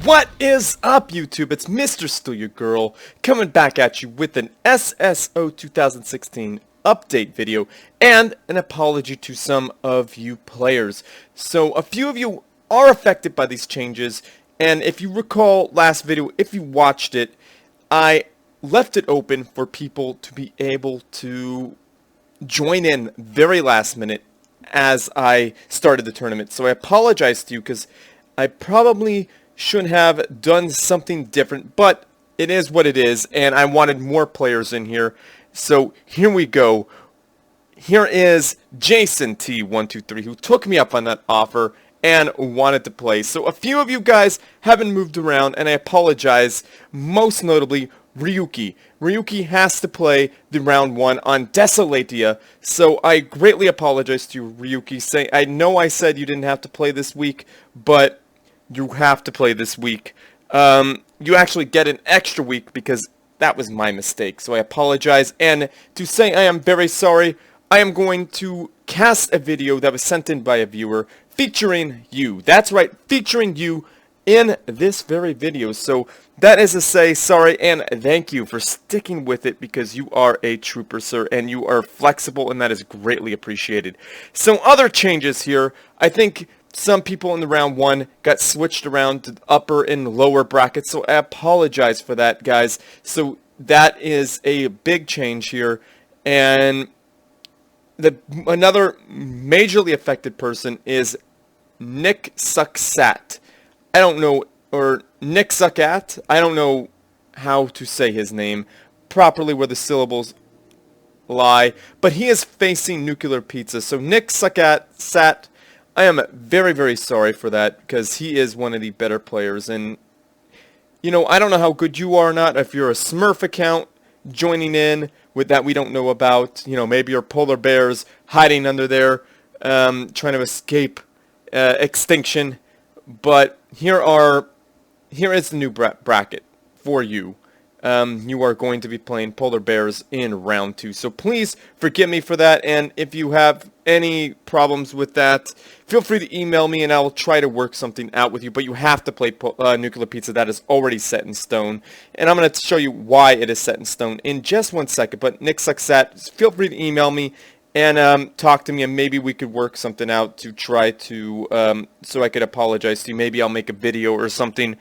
What is up, YouTube? It's Mr.StealUrGurl coming back at you with an SSO 2016 update video and an apology to some of you players. So a few of you are affected by these changes, and if you recall last video, if you watched it, I left it open for people to be able to join in very last minute as I started the tournament. So I apologize to you because I probably should have done something different, but it is what it is, and I wanted more players in here. So here we go. Here is Jason T123, who took me up on that offer and wanted to play. So a few of you guys haven't moved around, and I apologize. Most notably, Ruiki. Ruiki has to play the round 1 on Desolatia, so I greatly apologize to you, Ruiki. I know I said you didn't have to play this week, but you have to play this week. You actually get an extra week because that was my mistake, so I apologize. And to say I am very sorry, I am going to cast a video that was sent in by a viewer featuring you. That's right, featuring you in this very video. So that is to say sorry and thank you for sticking with it, because you are a trooper, sir, and you are flexible, and that is greatly appreciated. So other changes here. I think some people in the round 1 got switched around to upper and lower brackets, so I apologize for that, guys. So that is a big change here. And another majorly affected person is Nick Sucksat. I don't know, or Nick Suckat. I don't know how to say his name properly, where the syllables lie, but he is facing Nuclear Pizza. So Nick Suckat, I am very, very sorry for that, because he is one of the better players. And, you know, I don't know how good you are or not. If you're a Smurf account joining in with that we don't know about, you know, maybe you're polar bears hiding under there, trying to escape extinction. But here is the new bracket for you. You are going to be playing polar bears in round 2. So please forgive me for that. And if you have any problems with that, feel free to email me and I will try to work something out with you. But you have to play Nuclear Pizza. That is already set in stone. And I'm going to show you why it is set in stone in just 1 second. But Nick Sucksat, feel free to email me and talk to me, and maybe we could work something out to try to, so I could apologize to you. Maybe I'll make a video or something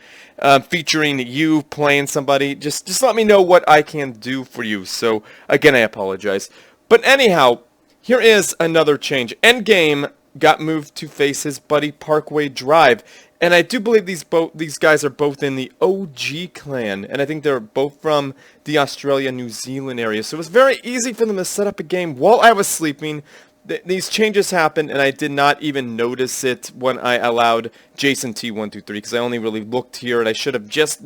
featuring you playing somebody. Just let me know what I can do for you. So, again, I apologize. But anyhow, here is another change. Endgame got moved to face his buddy Parkway Drive. And I do believe these guys are both in the OG clan, and I think they're both from the Australia-New Zealand area. So it was very easy for them to set up a game while I was sleeping. These changes happened, and I did not even notice it when I allowed Jason T123, because I only really looked here, and I should have just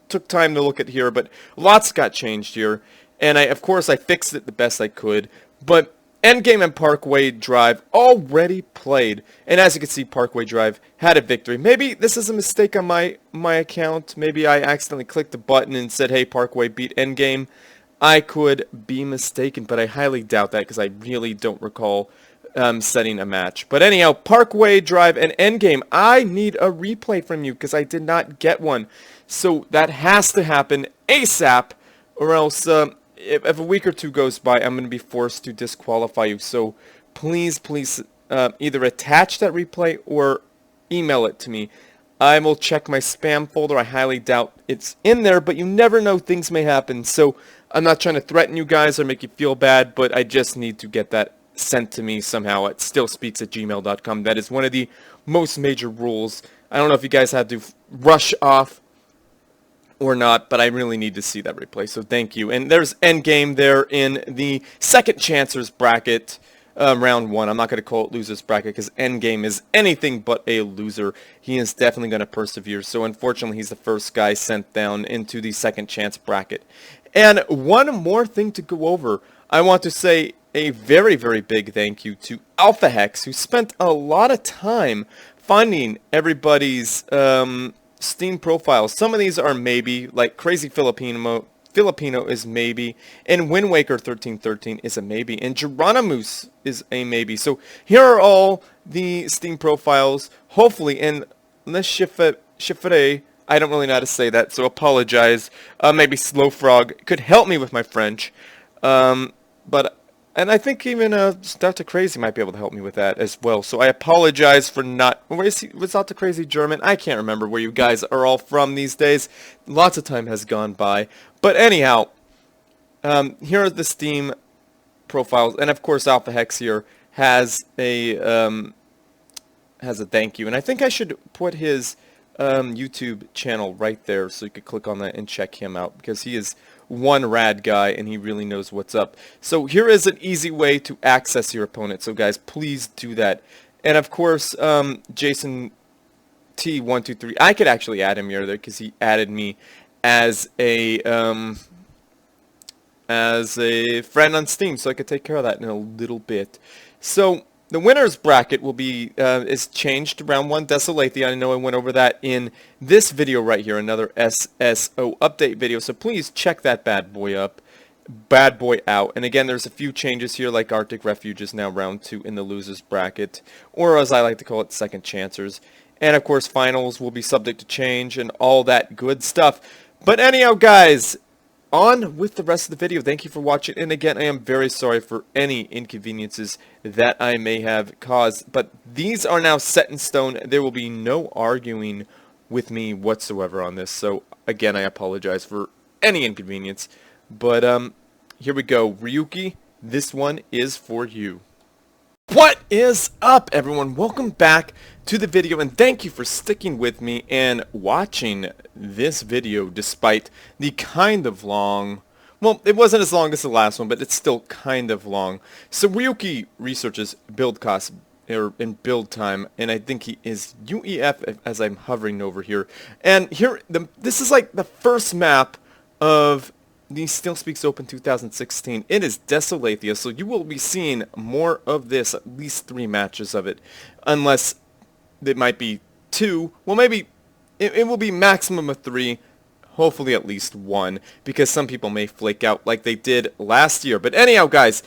took time to look at here. But lots got changed here, and of course I fixed it the best I could. But Endgame and Parkway Drive already played, and as you can see, Parkway Drive had a victory. Maybe this is a mistake on my account. Maybe I accidentally clicked the button and said, hey, Parkway beat Endgame. I could be mistaken, but I highly doubt that, because I really don't recall setting a match. But anyhow, Parkway Drive and Endgame, I need a replay from you, because I did not get one. So that has to happen ASAP, or else if a week or two goes by, I'm going to be forced to disqualify you. So please, either attach that replay or email it to me. I will check my spam folder. I highly doubt it's in there, but you never know. Things may happen. So I'm not trying to threaten you guys or make you feel bad, but I just need to get that sent to me somehow at StealSpeaks@gmail.com. That is one of the most major rules. I don't know if you guys had to rush off or not, but I really need to see that replay, so thank you. And there's Endgame there in the second chancers bracket, round 1. I'm not going to call it losers bracket, because Endgame is anything but a loser. He is definitely going to persevere, so unfortunately he's the first guy sent down into the second chance bracket. And one more thing to go over. I want to say a very, very big thank you to Alpha Hex, who spent a lot of time finding everybody's Steam profiles. Some of these are maybe, like Crazy Filipino is maybe, and Wind Waker 1313 is a maybe, and Geronimo's is a maybe. So here are all the Steam profiles. Hopefully, and let's shift chiffre. I don't really know how to say that, so apologize. Maybe Slow Frog could help me with my French. And I think even Dr. Crazy might be able to help me with that as well. So I apologize for not... Was Dr. Crazy German? I can't remember where you guys are all from these days. Lots of time has gone by. But anyhow, here are the Steam profiles. And of course, Alpha Hex here has a thank you. And I think I should put his YouTube channel right there so you could click on that and check him out, because he is one rad guy and he really knows what's up. So here is an easy way to access your opponent, so guys, please do that. And of course, Jason T123, I could actually add him here there because he added me as a friend on Steam, so I could take care of that in a little bit. So the winner's bracket will be is changed to round 1 Desolatia. I know I went over that in this video right here, another SSO update video. So please check that bad boy out. And again, there's a few changes here, like Arctic Refuge is now round 2 in the losers bracket, or as I like to call it, second chancers. And of course, finals will be subject to change and all that good stuff. But anyhow, guys, on with the rest of the video. Thank you for watching, and again, I am very sorry for any inconveniences that I may have caused, but these are now set in stone. There will be no arguing with me whatsoever on this, so again, I apologize for any inconvenience. But here we go. Ruiki, this one is for you. What is up, everyone? Welcome back to the video, and thank you for sticking with me and watching this video despite the kind of long... Well, it wasn't as long as the last one, but it's still kind of long. So Ruiki researches build costs in build time, and I think he is UEF as I'm hovering over here. And here, this is like the first map of the StealSpeaks Open 2016. It is Desolatia, so you will be seeing more of this, at least 3 matches of it, unless it might be 2. Well, maybe it will be maximum of 3, hopefully at least 1, because some people may flake out like they did last year. But anyhow, guys,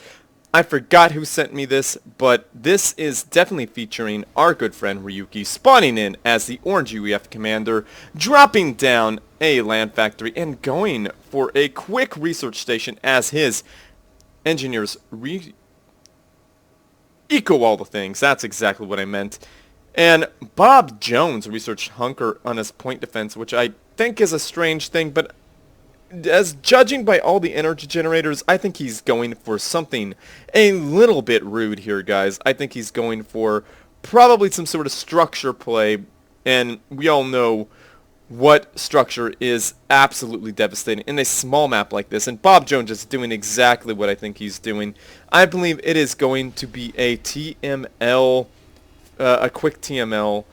I forgot who sent me this, but this is definitely featuring our good friend Ruiki, spawning in as the Orange UEF commander, dropping down a land factory, and going for a quick research station as his engineers eco all the things. That's exactly what I meant. And Bob Jones researched Hunker on his point defense, which I think is a strange thing, but as judging by all the energy generators, I think he's going for something a little bit rude here, guys. I think he's going for probably some sort of structure play, and we all know what structure is absolutely devastating in a small map like this, and Bob Jones is doing exactly what I think he's doing. I believe it is going to be a TML, a quick TML,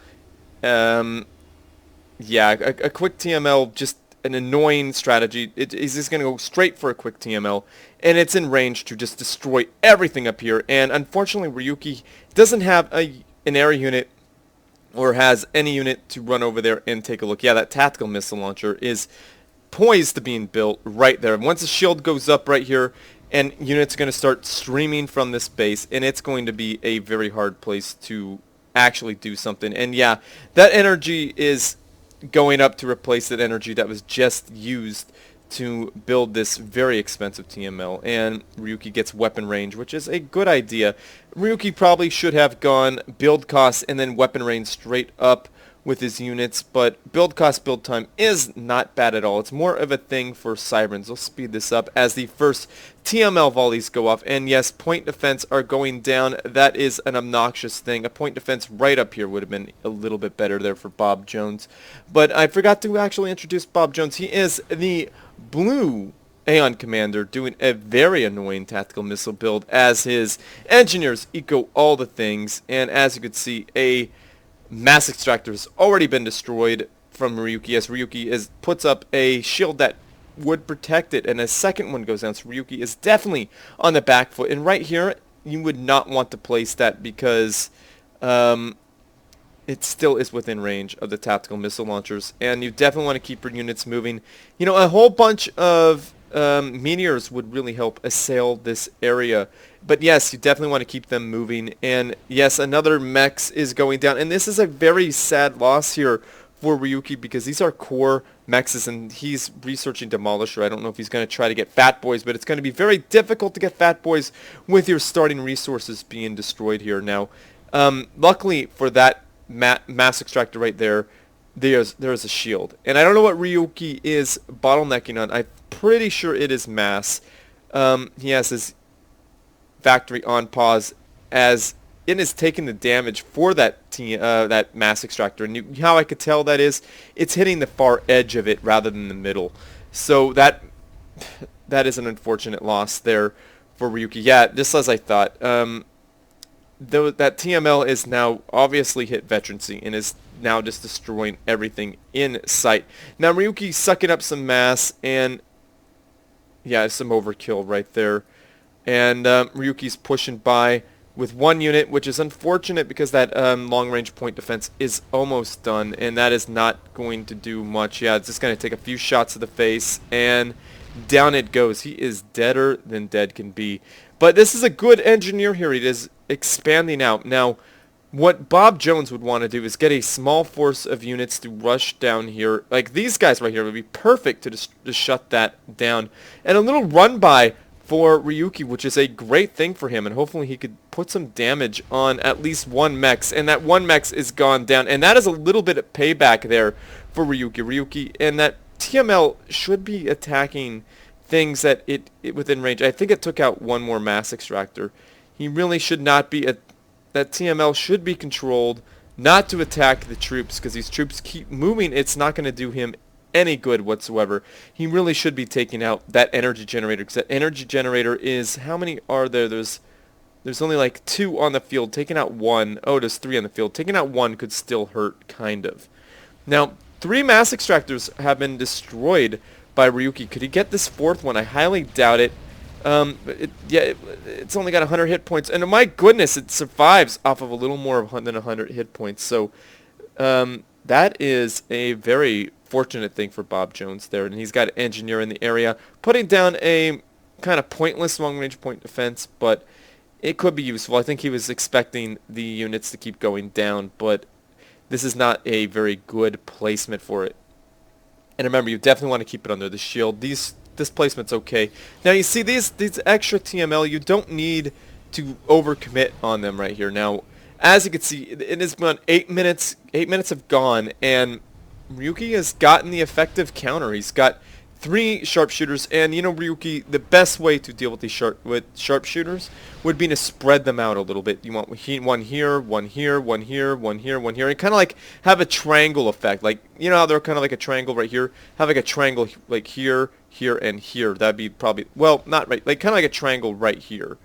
yeah, a quick TML, just an annoying strategy. He's just going to go straight for a quick TML, and it's in range to just destroy everything up here. And unfortunately, Ruiki doesn't have an area unit or has any unit to run over there and take a look. Yeah, that tactical missile launcher is poised to being built right there. Once the shield goes up right here, and units are going to start streaming from this base, and it's going to be a very hard place to actually do something. And yeah, that energy is going up to replace that energy that was just used to build this very expensive TML, and Ruiki gets weapon range, which is a good idea. Ruiki probably should have gone build cost and then weapon range straight up with his units, but build cost, build time is not bad at all. It's more of a thing for Sirens. We'll speed this up as the first TML volleys go off, and yes, point defense are going down. That is an obnoxious thing. A point defense right up here would have been a little bit better there for Bob Jones, but I forgot to actually introduce Bob Jones. He is the blue Aeon commander doing a very annoying tactical missile build as his engineers eco all the things, and as you could see, a mass extractor has already been destroyed from Ruiki, as Ruiki puts up a shield that would protect it, and a second one goes down, so Ruiki is definitely on the back foot. And right here, you would not want to place that because it still is within range of the tactical missile launchers, and you definitely want to keep your units moving. You know, a whole bunch of meteors would really help assail this area, but yes, you definitely want to keep them moving. And yes, another mechs is going down, and this is a very sad loss here for Ryuki because these are core mexes, and he's researching Demolisher. I don't know if he's going to try to get Fat Boys, but it's going to be very difficult to get Fat Boys with your starting resources being destroyed here. Now, luckily for that mass extractor right there, there's a shield. And I don't know what Ryuki is bottlenecking on. I'm pretty sure it is mass. He has his factory on pause as it is taking the damage for that that mass extractor, and how I could tell that is it's hitting the far edge of it rather than the middle. So that is an unfortunate loss there for Ryuki. Yeah, just as I thought. Though that TML is now obviously hit veterancy and is now just destroying everything in sight. Now Ryuki's sucking up some mass, and yeah, some overkill right there. And Ryuki's pushing by with one unit, which is unfortunate because that long-range point defense is almost done, and that is not going to do much. Yeah, it's just going to take a few shots to the face, and down it goes. He is deader than dead can be. But this is a good engineer here. He is expanding out. Now, what Bob Jones would want to do is get a small force of units to rush down here. Like these guys right here would be perfect to just shut that down. And a little run-by for Ryuki, which is a great thing for him, and hopefully he could put some damage on at least one mech, and that one mech is gone down, and that is a little bit of payback there for Ryuki, and that TML should be attacking things that it within range. I think it took out one more mass extractor. He really should not be, that TML should be controlled not to attack the troops, because these troops keep moving. It's not going to do him any good whatsoever. He really should be taking out that energy generator, because that energy generator is, how many are there? There's only like 2 on the field. Taking out 1, oh, there's 3 on the field. Taking out 1 could still hurt, kind of. Now, 3 mass extractors have been destroyed by Ryuki. Could he get this 4th one? I highly doubt it. It's only got 100 hit points, and my goodness, it survives off of a little more than 100 hit points. So that is a very fortunate thing for Bob Jones there, and he's got an engineer in the area putting down a kind of pointless long-range point defense, but it could be useful. I think he was expecting the units to keep going down, but this is not a very good placement for it. And remember, you definitely want to keep it under the shield. This placement's okay. Now you see these extra TML, you don't need to overcommit on them right here. Now, as you can see, it has been 8 minutes. 8 minutes have gone, and Ryuki has gotten the effective counter. He's got 3 sharpshooters, and you know, Ryuki, the best way to deal with these sharpshooters would be to spread them out a little bit. You want one here, one here, one here, one here, one here, and kind of like have a triangle effect. Like, you know how they're kind of like a triangle right here? Have like a triangle like here, here, and here. That'd be probably, well, not right, like kind of like a triangle right here.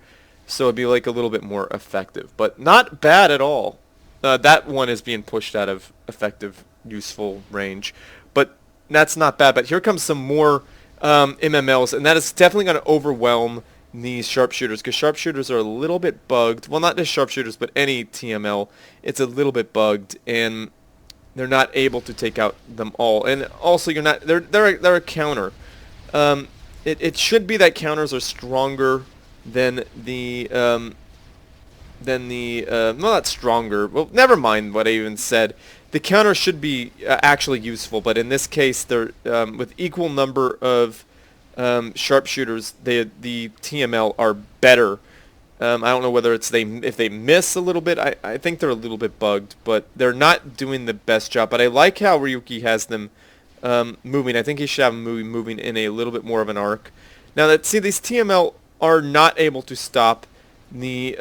So it'd be like a little bit more effective, but not bad at all. That one is being pushed out of effective, useful range, but that's not bad. But here comes some more MMLs, and that is definitely going to overwhelm these sharpshooters, because sharpshooters are a little bit bugged. Well, not just sharpshooters, but any TML. It's a little bit bugged, and they're not able to take out them all. And also, you're not. They're a counter. It should be that counters are stronger than the well, not stronger. Well, never mind what I even said. The counter should be actually useful, but in this case, they're with equal number of sharpshooters, the TML are better. I don't know whether it's if they miss a little bit. I think they're a little bit bugged, but they're not doing the best job. But I like how Ryuki has them moving. I think he should have them moving in a little bit more of an arc. Now, see, these TML are not able to stop the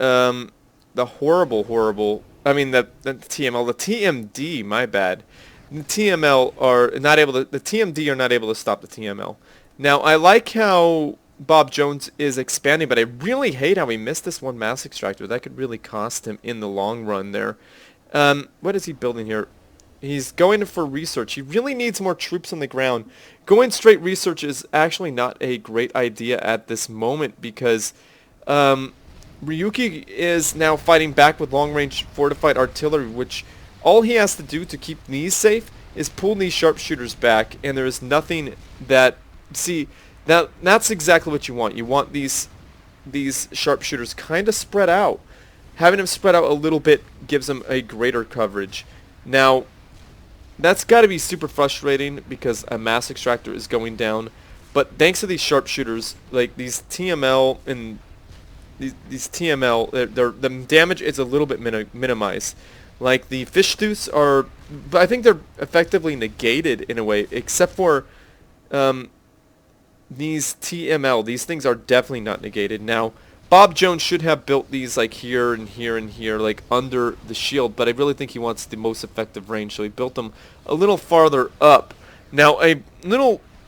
horrible. I mean, the TML, the TMD. My bad. The TML are not able to. The TMD are not able to stop the TML. Now, I like how Bob Jones is expanding, but I really hate how he missed this one mass extractor. That could really cost him in the long run there. What is he building here? He's going for research. He really needs more troops on the ground. Going straight research is actually not a great idea at this moment, because Ryuki is now fighting back with long-range fortified artillery, which all he has to do to keep these safe is pull these sharpshooters back, and there is nothing that... See, that's exactly what you want. You want these sharpshooters kind of spread out. Having them spread out a little bit gives them a greater coverage. Now, that's got to be super frustrating because a mass extractor is going down. But thanks to these sharpshooters, like these TML and these TML, the damage is a little bit minimized. Like the fish tooths are, but I think they're effectively negated in a way, except for these TML. These things are definitely not negated. Now, Bob Jones should have built these like here and here and here, like under the shield, but I really think he wants the most effective range, so he built them a little farther up. Now,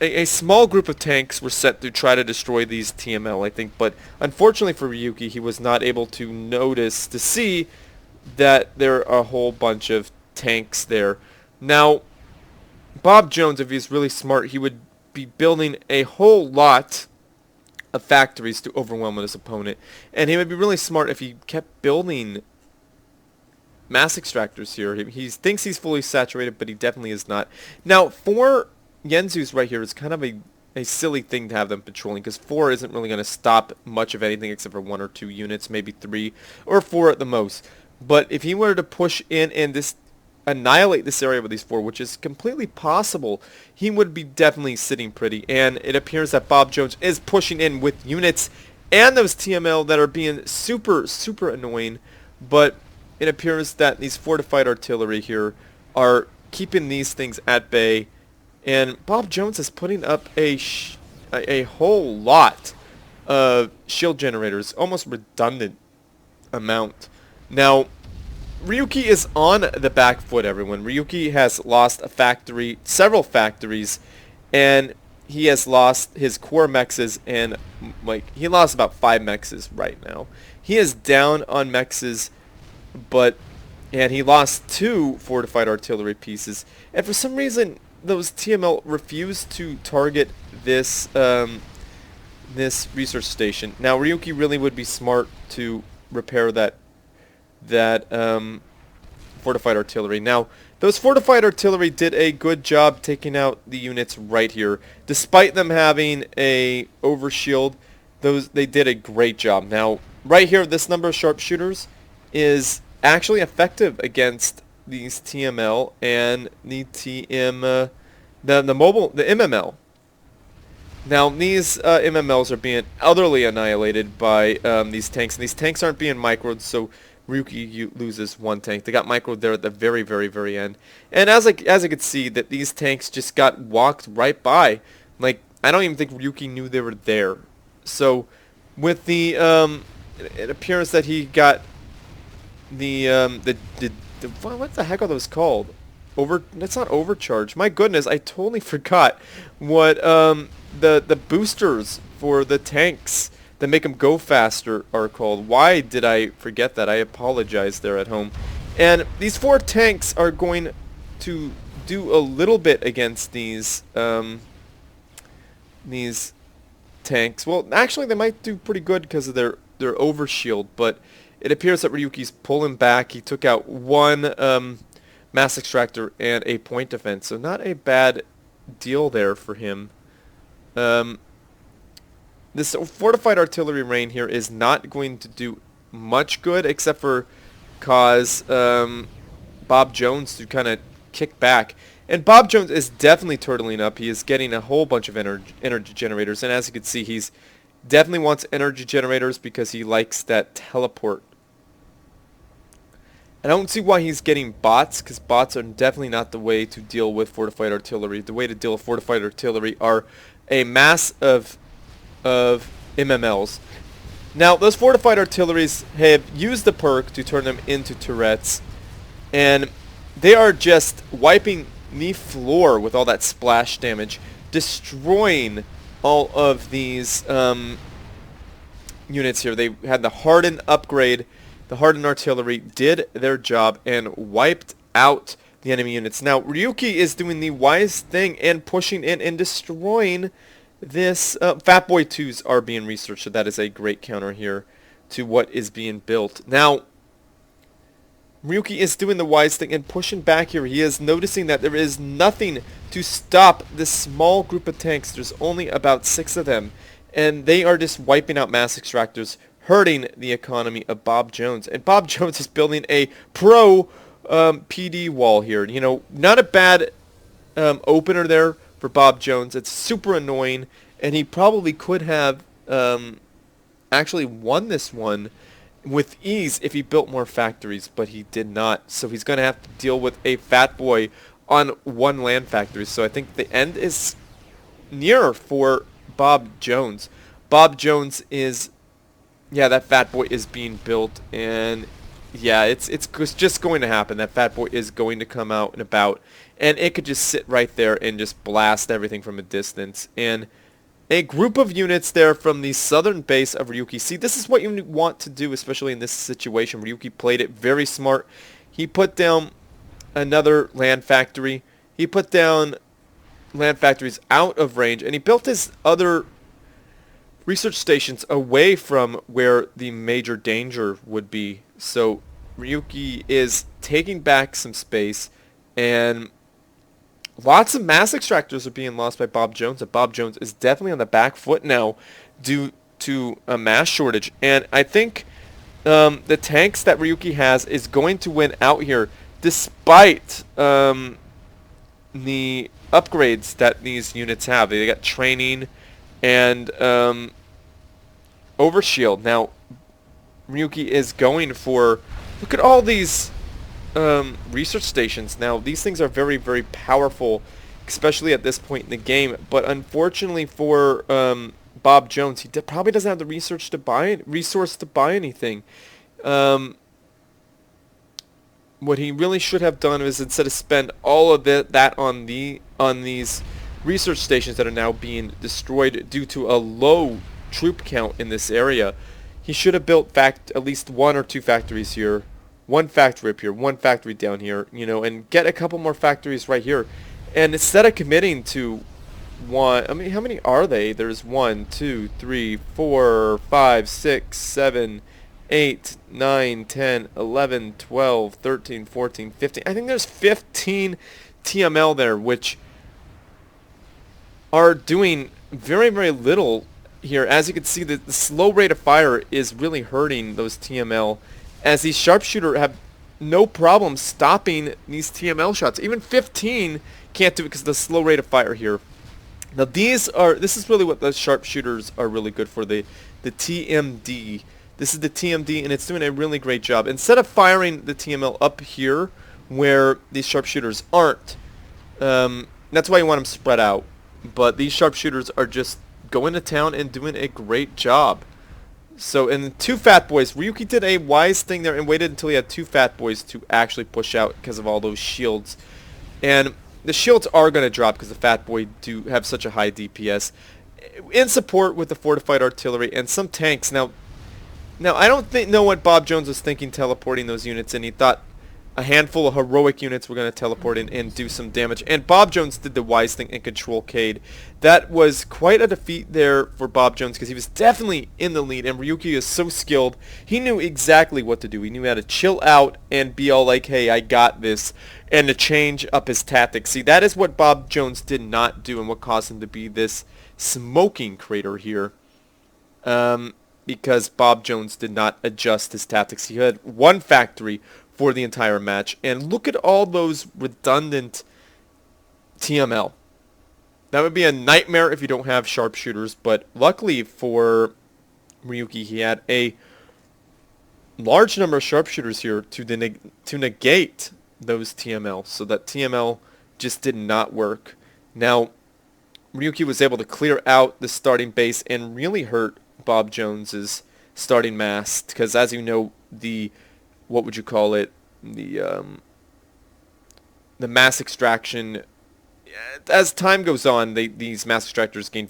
a small group of tanks were set to try to destroy these TML, I think, but unfortunately for Ryuki, he was not able to see that there are a whole bunch of tanks there. Now, Bob Jones, if he's really smart, he would be building a whole lot of factories to overwhelm his opponent. And he would be really smart if he kept building mass extractors here. He thinks he's fully saturated, but he definitely is not. Now, 4 Yenzus right here is kind of a silly thing to have them patrolling, because 4 isn't really going to stop much of anything except for 1 or 2 units, maybe 3 or 4 at the most. But if he were to push in and annihilate this area with these 4, which is completely possible, he would be definitely sitting pretty. And it appears that Bob Jones is pushing in with units and those TML that are being super, super annoying. But it appears that these fortified artillery here are keeping these things at bay. And Bob Jones is putting up a whole lot of shield generators, almost redundant amount. Now, Ryuki is on the back foot, everyone. Ryuki has lost a factory, several factories, and he has lost his core mexes, and like he lost about 5 mexes right now. He is down on mexes, and he lost 2 fortified artillery pieces, and for some reason those TML refused to target this this research station. Now, Ryuki really would be smart to repair that fortified artillery. Now, those fortified artillery did a good job taking out the units right here. Despite them having a overshield, they did a great job. Now, right here, this number of sharpshooters is actually effective against these TML and the the MML. Now, these MMLs are being utterly annihilated by these tanks, and these tanks aren't being microed, so Ryuki loses 1 tank. They got microed there at the very, very, very end. And as I could see, that these tanks just got walked right by. Like, I don't even think Ryuki knew they were there. So, with the, it appears that he got what the heck are those called? That's not overcharge. My goodness, I totally forgot what, the boosters for the tanks that make them go faster are called. Why did I forget that? I apologize there at home. And these 4 tanks are going to do a little bit against these tanks. Well, actually, they might do pretty good because of their overshield, but it appears that Ryuki's pulling back. He took out 1 mass extractor and a point defense, so not a bad deal there for him. This fortified artillery rain here is not going to do much good, except for cause Bob Jones to kind of kick back. And Bob Jones is definitely turtling up. He is getting a whole bunch of energy generators, and as you can see, he's definitely wants energy generators because he likes that teleport. And I don't see why he's getting bots, because bots are definitely not the way to deal with fortified artillery. The way to deal with fortified artillery are a mass of MMLs. Now, those fortified artilleries have used the perk to turn them into turrets, and they are just wiping the floor with all that splash damage, destroying all of these units here. They had the hardened upgrade. The hardened artillery did their job and wiped out the enemy units. Now, Ryuki is doing the wise thing and pushing in and destroying this. Fat Boy 2s are being researched, so that is a great counter here to what is being built. Now, Ryuki is doing the wise thing and pushing back here. He is noticing that there is nothing to stop this small group of tanks. There's only about 6 of them, and they are just wiping out mass extractors, hurting the economy of Bob Jones. And Bob Jones is building a pro PD wall here. You know, not a bad opener there for Bob Jones. It's super annoying, and he probably could have actually won this one with ease if he built more factories, but he did not. So he's going to have to deal with a fat boy on one land factory. So I think the end is near for Bob Jones. Bob Jones is, yeah, that fat boy is being built, and yeah, it's just going to happen. That fat boy is going to come out and about, and it could just sit right there and just blast everything from a distance. And a group of units there from the southern base of Ryuki. See, this is what you want to do, especially in this situation. Ryuki played it very smart. He put down another land factory. He put down land factories out of range, and he built his other research stations away from where the major danger would be. So Ryuki is taking back some space, and lots of mass extractors are being lost by Bob Jones. And Bob Jones is definitely on the back foot now due to a mass shortage. And I think the tanks that Ryuki has is going to win out here, despite the upgrades that these units have. They got training and overshield. Now, Ryuki is going for, look at all these research stations. Now, these things are very, very powerful, especially at this point in the game. But unfortunately for Bob Jones, he probably doesn't have the resource to buy anything. What he really should have done is, instead of spend all of that on these research stations that are now being destroyed due to a low troop count in this area, he should have built at least one or two factories here, one factory up here, one factory down here, you know, and get a couple more factories right here. And instead of committing to one, I mean, how many are they? There's 1, 2, 3, 4, 5, 6, 7, 8, 9, 10, 11, 12, 13, 14, 15. I think there's 15 TML there, which are doing very, very little here. As you can see, the slow rate of fire is really hurting those TML, as these sharpshooter have no problem stopping these TML shots. Even 15 can't do it because of the slow rate of fire here. Now this is really what the sharpshooters are really good for, the TMD. This is the TMD, and it's doing a really great job. Instead of firing the TML up here where these sharpshooters aren't, that's why you want them spread out. But these sharpshooters are just going to town and doing a great job. So, and two fat boys. Ryuki did a wise thing there and waited until he had two fat boys to actually push out because of all those shields. And the shields are going to drop because the fat boy do have such a high DPS. In support with the fortified artillery and some tanks. Now I don't know what Bob Jones was thinking teleporting those units in. He thought a handful of heroic units were going to teleport in and do some damage. And Bob Jones did the wise thing and control Cade. That was quite a defeat there for Bob Jones because he was definitely in the lead. And Ryuki is so skilled. He knew exactly what to do. He knew how to chill out and be all like, hey, I got this. And to change up his tactics. See, that is what Bob Jones did not do and what caused him to be this smoking crater here. Because Bob Jones did not adjust his tactics. He had one factory for the entire match. And look at all those redundant TML. That would be a nightmare if you don't have sharpshooters, but luckily for Ryuki, he had a large number of sharpshooters here to negate those TML, so that TML just did not work. Now, Ryuki was able to clear out the starting base and really hurt Bob Jones's starting mass, because as you know, what would you call it, the mass extraction, as time goes on, these mass extractors gain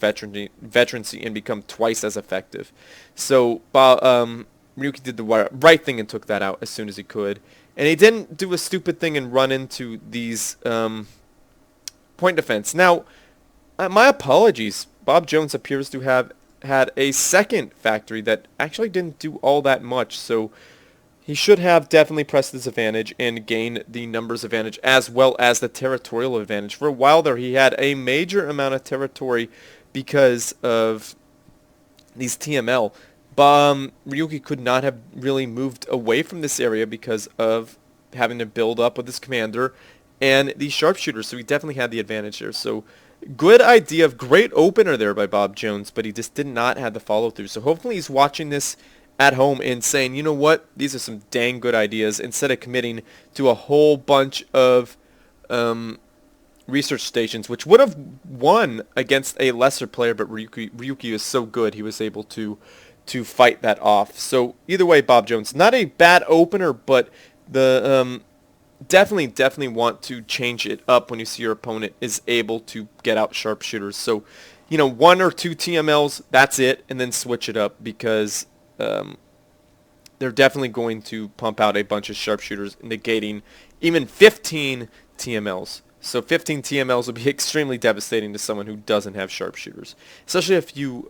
veterancy and become twice as effective. So Ryuki did the right thing and took that out as soon as he could. And he didn't do a stupid thing and run into these point defense. Now, my apologies. Bob Jones appears to have had a second factory that actually didn't do all that much, so he should have definitely pressed his advantage and gained the numbers advantage as well as the territorial advantage. For a while there, he had a major amount of territory because of these TML. Ryuki could not have really moved away from this area because of having to build up with his commander and the sharpshooter, so he definitely had the advantage there. So good idea, great opener there by Bob Jones, but he just did not have the follow-through. So hopefully he's watching this at home and saying, you know what, these are some dang good ideas, instead of committing to a whole bunch of research stations, which would have won against a lesser player, but Ryuki is so good he was able to fight that off. So either way, Bob Jones, not a bad opener, but the definitely want to change it up when you see your opponent is able to get out sharpshooters. So, you know, 1 or 2 TMLs, that's it, and then switch it up, because they're definitely going to pump out a bunch of sharpshooters, negating even 15 TMLs. So 15 TMLs will be extremely devastating to someone who doesn't have sharpshooters, especially if you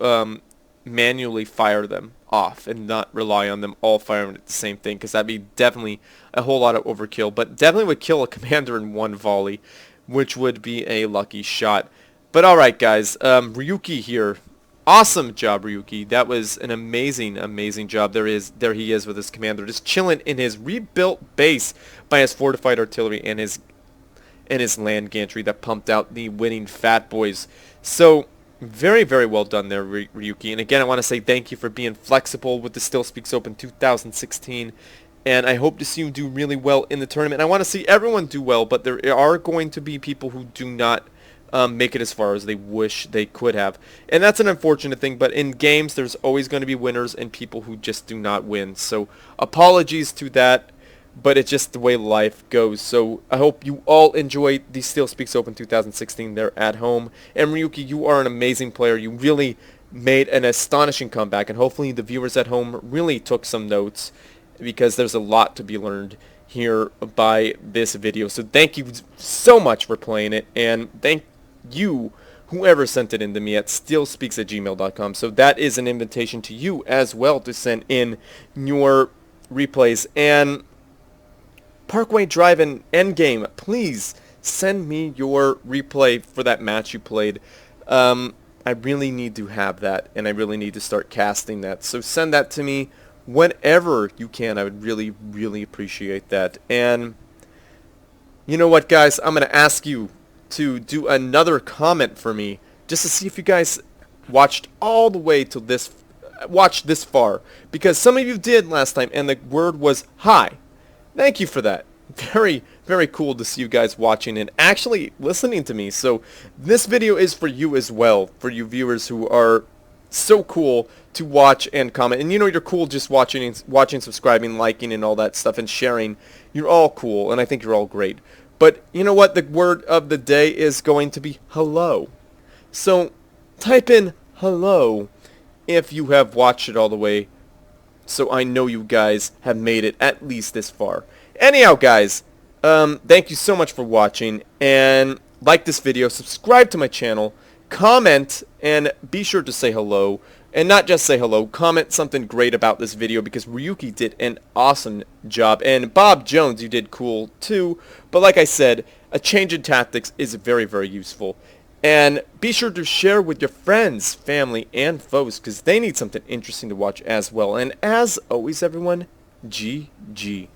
manually fire them off and not rely on them all firing at the same thing, because that'd be definitely a whole lot of overkill, but definitely would kill a commander in one volley, which would be a lucky shot. But alright guys, Ryuki here, awesome job Ryuki, that was an amazing job. There he is with his commander, just chilling in his rebuilt base by his fortified artillery and his land gantry that pumped out the winning fat boys. So very well done there, Ryuki. And again, I want to say thank you for being flexible with the StealSpeaks Open 2016. And I hope to see you do really well in the tournament. And I want to see everyone do well, but there are going to be people who do not make it as far as they wish they could have. And that's an unfortunate thing, but in games, there's always going to be winners and people who just do not win. So apologies to that, but it's just the way life goes. So I hope you all enjoy the StealSpeaks Open 2016 there at home. And Ryuki, you are an amazing player. You really made an astonishing comeback, and hopefully the viewers at home really took some notes, because there's a lot to be learned here by this video. So thank you so much for playing it, and thank you whoever sent it in to me at stealspeaks@gmail.com. So that is an invitation to you as well to send in your replays. And Parkway Drive and Endgame, please send me your replay for that match you played. I really need to have that, and I really need to start casting that. So send that to me whenever you can. I would really appreciate that. And you know what, guys? I'm going to ask you to do another comment for me, just to see if you guys watched all the way to this, watched this far, because some of you did last time, and the word was hi. Thank you for that. Very cool to see you guys watching and actually listening to me. So this video is for you as well, for you viewers who are so cool to watch and comment. And you know, you're cool just watching, subscribing, liking, and all that stuff, and sharing. You're all cool, and I think you're all great. But you know what? The word of the day is going to be hello. So type in hello if you have watched it all the way, so I know you guys have made it at least this far. Anyhow, guys, thank you so much for watching, and like this video, subscribe to my channel, comment, and be sure to say hello. And not just say hello, comment something great about this video, because Ryuki did an awesome job, and Bob Jones, you did cool too. But like I said, a change in tactics is very useful. And be sure to share with your friends, family, and foes, because they need something interesting to watch as well. And as always, everyone, GG.